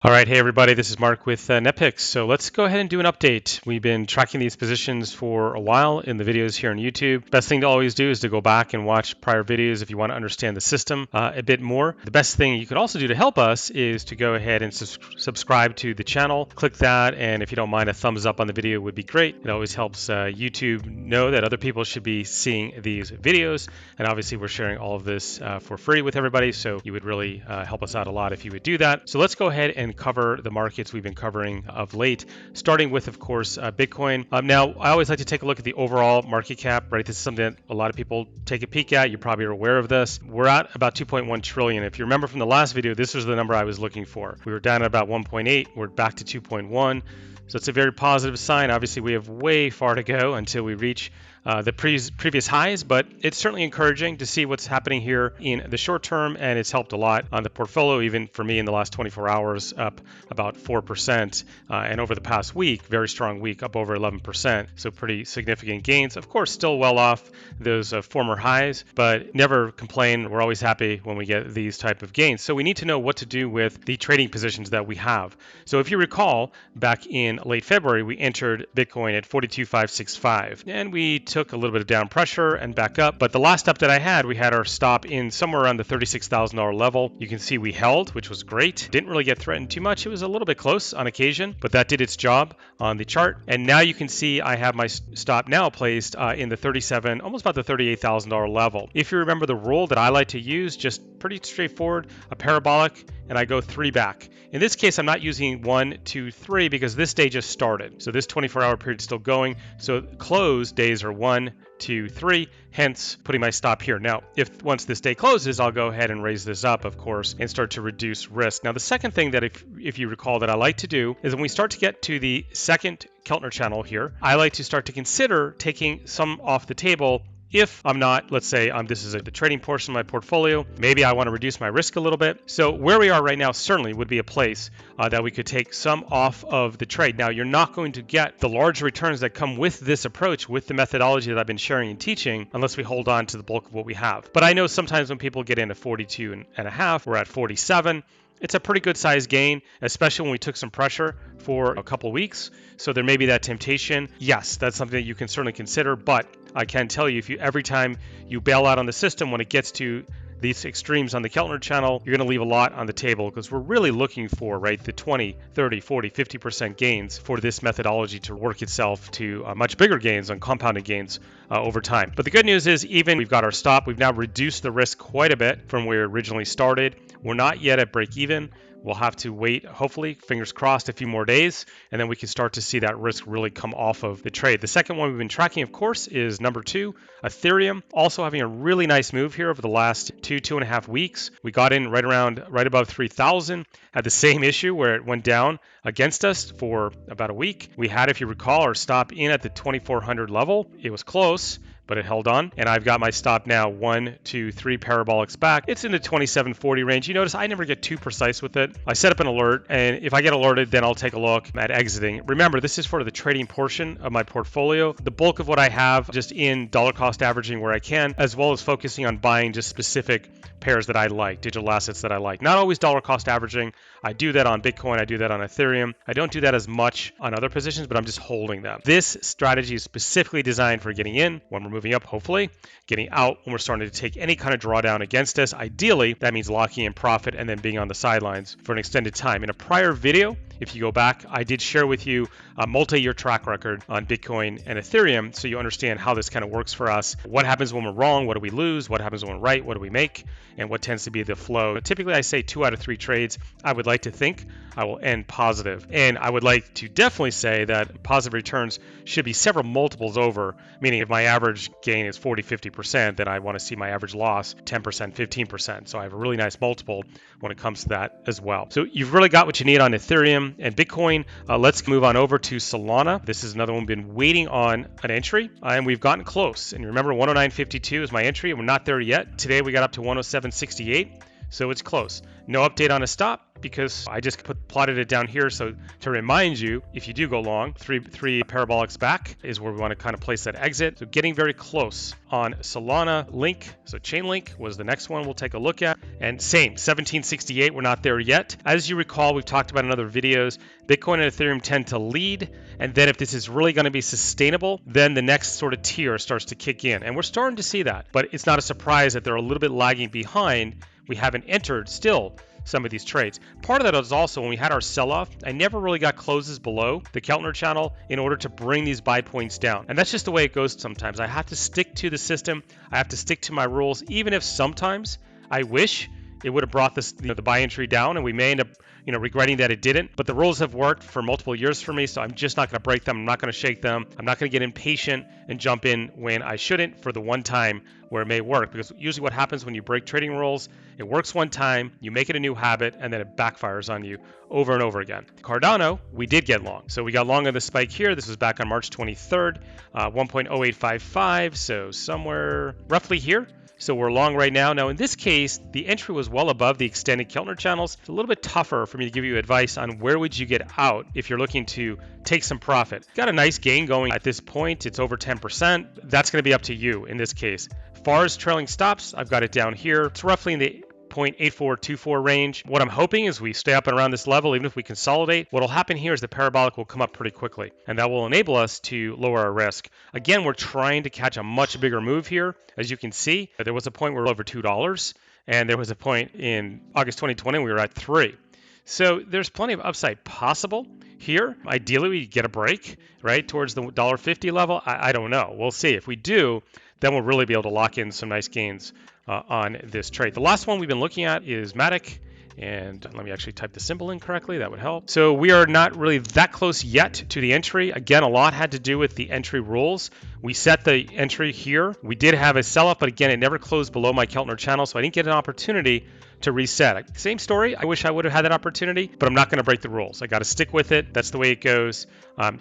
All right, hey everybody, this is Mark with NetPicks. So let's go ahead and do an update. We've been tracking these positions for a while in the videos here on YouTube. Best thing to always do is to go back and watch prior videos if you want to understand the system a bit more. The best thing you could also do to help us is to go ahead and subscribe to the channel. Click that, and if you don't mind, a thumbs up on the video would be great. It always helps YouTube know that other people should be seeing these videos. And obviously we're sharing all of this for free with everybody, so you would really help us out a lot if you would do that. So let's go ahead and cover the markets we've been covering of late, starting with, of course, Bitcoin. Now, I always like to take a look at the overall market cap, right? This is something that a lot of people take a peek at. You probably are aware of this. We're at about 2.1 trillion. If you remember from the last video, this was the number I was looking for. We were down at about 1.8. We're back to 2.1. So it's a very positive sign. Obviously, we have way far to go until we reach the previous highs, but it's certainly encouraging to see what's happening here in the short term, and it's helped a lot on the portfolio, even for me in the last 24 hours, up about 4%, and over the past week, very strong week, up over 11%, so pretty significant gains. Of course, still well off those former highs, but never complain. We're always happy when we get these type of gains. So we need to know what to do with the trading positions that we have. So if you recall, back in late February, we entered Bitcoin at 42,565, and we took a little bit of down pressure and back up. But the last update I had, we had our stop in somewhere around the $36,000 level. You can see we held, which was great. Didn't really get threatened too much. It was a little bit close on occasion, but that did its job on the chart. And now you can see I have my stop now placed in the almost about the $38,000 level. If you remember the rule that I like to use, just pretty straightforward, a parabolic, and I go 3 back. In this case, I'm not using 1, 2, 3 because this day just started. So this 24-hour period is still going. So close days are 1, 2, 3, hence putting my stop here. Now, if once this day closes, I'll go ahead and raise this up, of course, and start to reduce risk. Now, the second thing that if you recall that I like to do is when we start to get to the second Keltner channel here, I like to start to consider taking some off the table. If I'm not, let's say this is the trading portion of my portfolio, maybe I want to reduce my risk a little bit. So where we are right now certainly would be a place that we could take some off of the trade. Now, you're not going to get the large returns that come with this approach, with the methodology that I've been sharing and teaching, unless we hold on to the bulk of what we have. But I know sometimes when people get into 42.5, we're at 47. It's a pretty good size gain, especially when we took some pressure for a couple weeks. So there may be that temptation. Yes, that's something that you can certainly consider, but I can tell you, every time you bail out on the system, when it gets to these extremes on the Keltner channel, you're going to leave a lot on the table because we're really looking for, right, the 20, 30, 40, 50% gains for this methodology to work itself to much bigger gains on compounded gains over time. But the good news is, even we've got our stop, we've now reduced the risk quite a bit from where it originally started. We're not yet at break even. We'll have to wait, hopefully, fingers crossed, a few more days, and then we can start to see that risk really come off of the trade. The second one we've been tracking, of course, is number 2, Ethereum. Also having a really nice move here over the last 2.5 weeks. We got in right above 3,000. Had the same issue where it went down against us for about a week. We had, if you recall, our stop in at the 2,400 level. It was close, but it held on. And I've got my stop now 1, 2, 3 parabolics back. It's in the 2740 range. You notice I never get too precise with it. I set up an alert, and if I get alerted, then I'll take a look at exiting. Remember, this is for the trading portion of my portfolio. The bulk of what I have just in dollar cost averaging where I can, as well as focusing on buying just specific pairs that I like, digital assets that I like. Not always dollar cost averaging. I do that on Bitcoin. I do that on Ethereum. I don't do that as much on other positions, but I'm just holding them. This strategy is specifically designed for getting in when we're moving up, hopefully, getting out when we're starting to take any kind of drawdown against us. Ideally, that means locking in profit and then being on the sidelines for an extended time. In a prior video, if you go back, I did share with you a multi-year track record on Bitcoin and Ethereum, so you understand how this kind of works for us. What happens when we're wrong? What do we lose? What happens when we're right? What do we make? And what tends to be the flow? Typically, I say 2 out of 3 trades, I would like to think I will end positive. And I would like to definitely say that positive returns should be several multiples over, meaning if my average gain is 40, 50%, then I want to see my average loss 10%, 15%. So I have a really nice multiple when it comes to that as well. So you've really got what you need on Ethereum and Bitcoin. Let's move on over to Solana. This is another one we've been waiting on an entry, and we've gotten close. And remember, 109.52 is my entry, and we're not there yet. Today we got up to 107.68. So it's close. No update on a stop. because I just plotted it down here. So to remind you, if you do go long, three parabolics back is where we want to kind of place that exit. So getting very close on Solana Link. So Chainlink was the next one we'll take a look at. And same, 1768, we're not there yet. As you recall, we've talked about in other videos, Bitcoin and Ethereum tend to lead. And then if this is really going to be sustainable, then the next sort of tier starts to kick in. And we're starting to see that. But it's not a surprise that they're a little bit lagging behind. We haven't entered still some of these trades. Part of that is also when we had our sell-off, I never really got closes below the Keltner channel in order to bring these buy points down. And that's just the way it goes sometimes. I have to stick to the system. I have to stick to my rules, even if sometimes I wish it would have brought this, the buy entry down, and we may end up regretting that it didn't. But the rules have worked for multiple years for me, so I'm just not going to break them. I'm not going to shake them. I'm not going to get impatient and jump in when I shouldn't for the one time where it may work. Because usually what happens when you break trading rules, it works one time, you make it a new habit, and then it backfires on you over and over again. Cardano, we did get long. So we got long on the spike here. This was back on March 23rd, 1.0855, so somewhere roughly here. So we're long right now. Now in this case, the entry was well above the extended Keltner channels. It's a little bit tougher for me to give you advice on where would you get out if you're looking to take some profit. Got a nice gain going at this point. It's over 10%. That's going to be up to you in this case. As far as trailing stops, I've got it down here. It's roughly in the 0.8424 range. What I'm hoping is we stay up and around this level, even if we consolidate. What will happen here is the parabolic will come up pretty quickly, and that will enable us to lower our risk. Again, we're trying to catch a much bigger move here. As you can see, there was a point where we were over $2, and there was a point in August 2020 we were at $3. So there's plenty of upside possible here. Ideally, we get a break, right, towards the $1.50 level. I don't know. We'll see. If we do, then we'll really be able to lock in some nice gains on this trade. The last one we've been looking at is Matic, and let me actually type the symbol in correctly, that would help. So we are not really that close yet to the entry. Again, a lot had to do with the entry rules. We set the entry here. We did have a sell-off, but again, it never closed below my Keltner channel, so I didn't get an opportunity to reset. Same story. I wish I would have had that opportunity, but I'm not going to break the rules. I got to stick with it. That's the way it goes.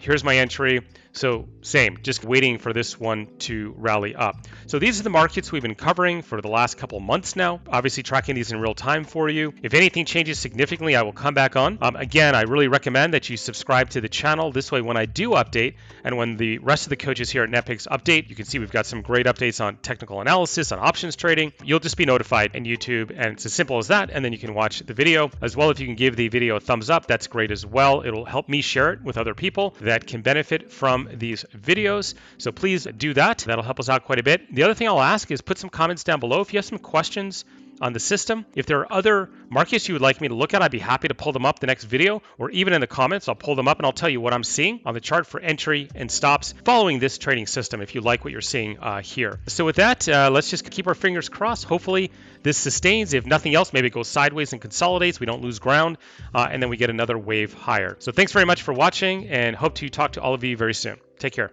Here's my entry. So same, just waiting for this one to rally up. So these are the markets we've been covering for the last couple months now, obviously tracking these in real time for you. If anything changes significantly, I will come back on. Again, I really recommend that you subscribe to the channel. This way, when I do update and when the rest of the coaches here at NetPicks update, you can see we've got some great updates on technical analysis, on options trading. You'll just be notified in YouTube, and it's as simple as that. And then you can watch the video as well. If you can give the video a thumbs up, that's great as well. It'll help me share it with other people that can benefit from these videos. So please do that. That'll help us out quite a bit. The other thing I'll ask is put some comments down below if you have some questions on the system. If there are other markets you would like me to look at, I'd be happy to pull them up the next video, or even in the comments, I'll pull them up and I'll tell you what I'm seeing on the chart for entry and stops following this trading system if you like what you're seeing here. So with that, let's just keep our fingers crossed. Hopefully this sustains. If nothing else, maybe it goes sideways and consolidates. We don't lose ground, and then we get another wave higher. So thanks very much for watching, and hope to talk to all of you very soon. Take care.